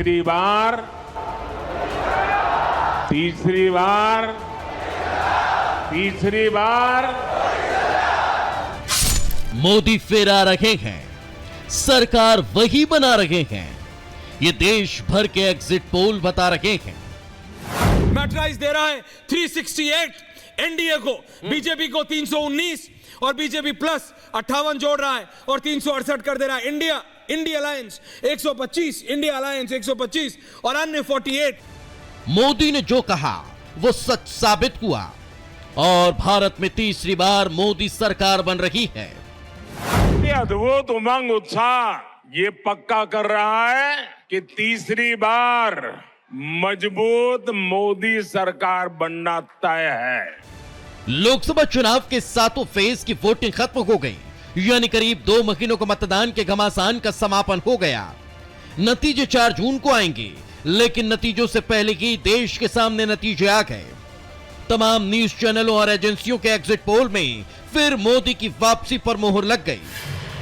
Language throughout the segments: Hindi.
तीसरी बार तीसरी बार तीसरी बार मोदी फिर आ रहे हैं, सरकार वही बना रहे हैं, ये देश भर के एग्जिट पोल बता रहे हैं। मैट्राइज दे रहा है 368 एनडीए को, बीजेपी को 319 और बीजेपी प्लस 58 जोड़ रहा है और 368 कर दे रहा है। इंडिया अलायंस 125, इंडिया अलायंस 125 और अन्य 48। मोदी ने जो कहा वो सच साबित हुआ और भारत में तीसरी बार मोदी सरकार बन रही है। ये अद्भुत उमंग उत्साह ये पक्का कर रहा है कि तीसरी बार मजबूत मोदी सरकार बनना तय है। लोकसभा चुनाव के सातों फेज की वोटिंग खत्म हो गई, यानी करीब 2 महीनों का मतदान के घमासान का समापन हो गया। नतीजे 4 जून को आएंगे, लेकिन नतीजों से पहले ही देश के सामने नतीजे आ गए। तमाम न्यूज चैनलों और एजेंसियों के एग्जिट पोल में फिर मोदी की वापसी पर मोहर लग गई।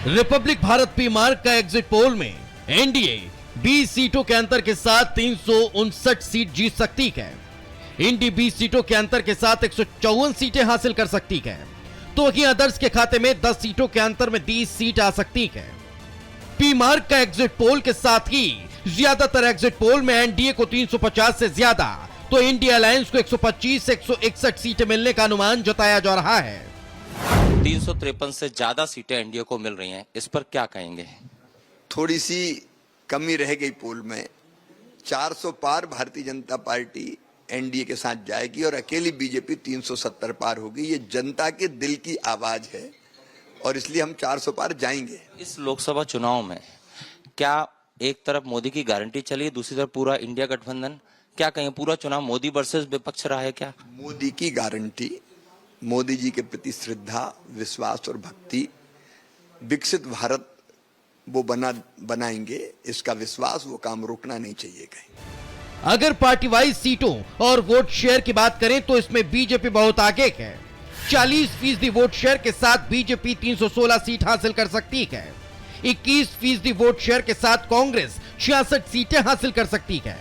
रिपब्लिक भारत पी मार्क का एग्जिट पोल में एनडीए 20 सीटों के अंतर के साथ 359 सीट जीत सकती है। इंडी 20 सीटों के अंतर के साथ 154 सीटें हासिल कर सकती है, तो वहीं अदर्स के खाते में 10 सीटों के अंतर में 30 सीट आ सकती है। पी मार्क का एग्जिट पोल के साथ ही ज्यादातर एग्जिट पोल में एनडीए को 350 से ज्यादा तो इंडिया अलायंस को 125 से 161 सीटें मिलने का अनुमान जताया जा रहा है। 353 से ज्यादा सीटें एनडीए को मिल रही हैं, इस पर क्या कहेंगे? थोड़ी सी कमी रह गई पोल में। 400 पार भारतीय जनता पार्टी एनडीए के साथ जाएगी और अकेली बीजेपी 370 पार होगी। ये जनता के दिल की आवाज है और इसलिए हम 400 पार जाएंगे। इस लोकसभा चुनाव में क्या एक तरफ मोदी की गारंटी चली, दूसरी तरफ पूरा इंडिया गठबंधन, क्या कहें पूरा चुनाव मोदी वर्सेस विपक्ष रहा है क्या? मोदी की गारंटी, मोदी जी के प्रति श्रद्धा, विश्वास और भक्ति, विकसित भारत वो बनाएंगे, इसका विश्वास, वो काम रुकना नहीं चाहिए कहीं। अगर पार्टी वाइज सीटों और वोट शेयर की बात करें तो इसमें बीजेपी बहुत आगे है। 40% वोट शेयर के साथ बीजेपी 316 सीट हासिल कर सकती है। 21% वोट शेयर के साथ कांग्रेस 66 सीटें हासिल कर सकती है,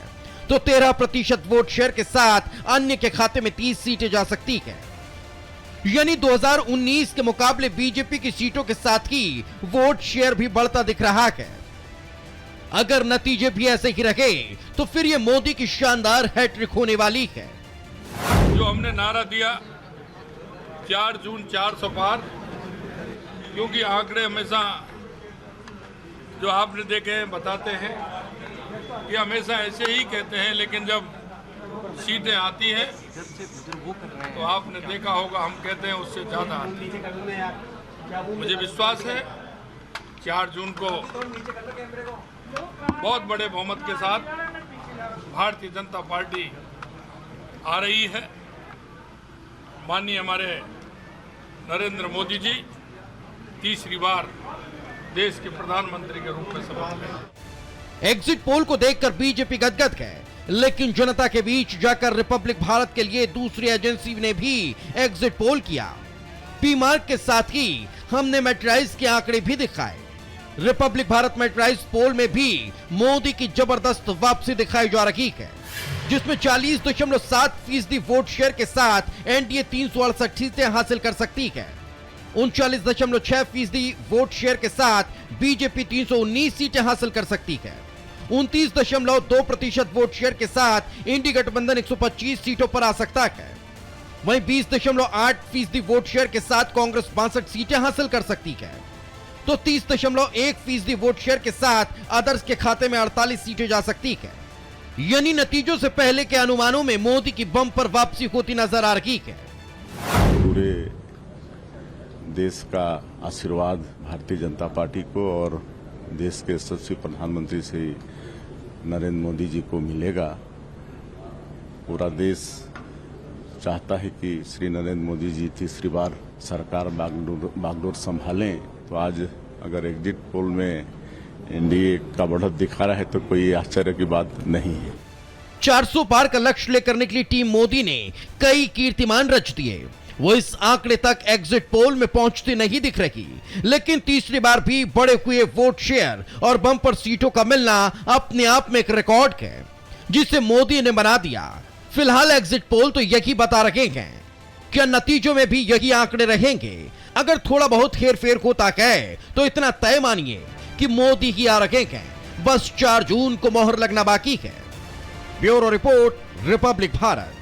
तो 13% वोट शेयर के साथ अन्य के खाते में 30 सीटें जा सकती है। यानी 2019 के मुकाबले बीजेपी की सीटों के साथ ही वोट शेयर भी बढ़ता दिख रहा है। अगर नतीजे भी ऐसे ही रहे तो फिर ये मोदी की शानदार हैट्रिक होने वाली है। जो हमने नारा दिया 4 जून 400 पार, क्योंकि आंकड़े हमेशा जो आपने देखे हैं बताते हैं कि हमेशा ऐसे ही कहते हैं, लेकिन जब सीटें आती हैं तो आपने देखा होगा हम कहते हैं उससे ज्यादा आती है। मुझे विश्वास है 4 जून को बहुत बड़े बहुमत के साथ भारतीय जनता पार्टी आ रही है। माननीय हमारे नरेंद्र मोदी जी तीसरी बार देश के प्रधानमंत्री के रूप में शपथ लेंगे। एग्जिट पोल को देखकर बीजेपी गदगद है, लेकिन जनता के बीच जाकर रिपब्लिक भारत के लिए दूसरी एजेंसी ने भी एग्जिट पोल किया। पी मार्क के साथ ही हमने मैट्राइज के आंकड़े भी दिखाए। रिपब्लिक भारत मैट्राइज पोल में भी मोदी की जबरदस्त वापसी दिखाई जा रही है, जिसमें 40.7% वोट शेयर के साथ एनडीए 368 सीटें हासिल कर सकती है। 39.6% वोट शेयर के साथ बीजेपी 319 सीटें हासिल कर सकती है। 29.2% वोट शेयर के साथ इंडी गठबंधन 125 सीटों पर आ सकता है। वहीं 20.8% वोट शेयर के साथ कांग्रेस 62 सीटें हासिल कर सकती है, तो 30.1% वोट शेयर के साथ अदर्स के खाते में 48 सीटें जा सकती है। यानी नतीजों से पहले के अनुमानों में मोदी की बम्पर वापसी होती नजर आ रही है। पूरे देश का आशीर्वाद भारतीय जनता पार्टी को और देश के यशस्वी प्रधानमंत्री श्री नरेंद्र मोदी जी को मिलेगा। पूरा देश चाहता है कि श्री नरेंद्र मोदी जी तीसरी बार सरकार बागडोर संभालें, तो आज अगर एग्जिट पोल में एनडीए का बढ़त दिखा रहा है तो कोई आश्चर्य की बात नहीं है। 400 पार का लक्ष्य लेकर निकली टीम मोदी ने कई कीर्तिमान रच दिए। वो इस आंकड़े तक एग्जिट पोल में पहुंचती नहीं दिख रही, लेकिन तीसरी बार भी बढ़े हुए वोट शेयर और बम्पर सीटों का मिलना अपने आप में एक रिकॉर्ड है जिसे मोदी ने बना दिया। फिलहाल एग्जिट पोल तो यही बता रहे हैं, क्या नतीजों में भी यही आंकड़े रहेंगे? अगर थोड़ा बहुत हेरफेर होता है तो इतना तय मानिए कि मोदी ही आ रहे हैं, बस 4 जून को मोहर लगना बाकी है। Bureau report, Republic Bharat.